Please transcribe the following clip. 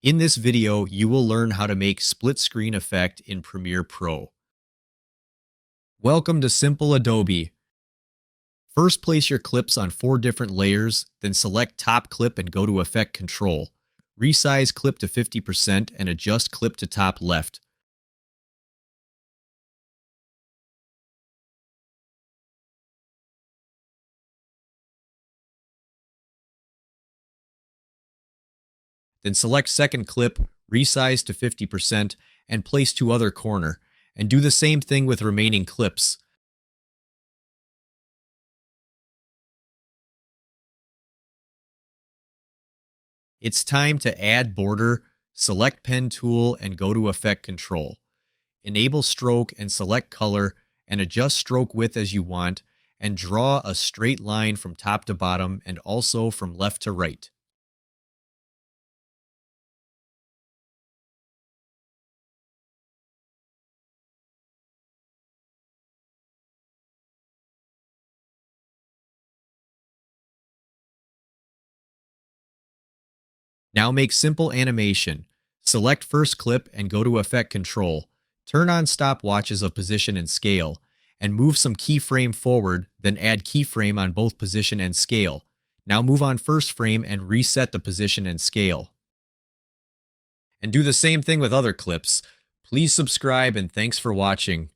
In this video, you will learn how to make split screen effect in Premiere Pro. Welcome to Simple Adobe. First, place your clips on 4 different layers, then select top clip and go to Effect Control. Resize clip to 50% and adjust clip to top left. Then select second clip, resize to 50%, and place to other corner. And do the same thing with remaining clips. It's time to add border, select pen tool and go to Effect Control. Enable stroke and select color and adjust stroke width as you want and draw a straight line from top to bottom and also from left to right. Now make simple animation. Select first clip and go to Effect Control. Turn on stopwatches of position and scale, and move some keyframe forward, then add keyframe on both position and scale. Now move on first frame and reset the position and scale. And do the same thing with other clips. Please subscribe and thanks for watching.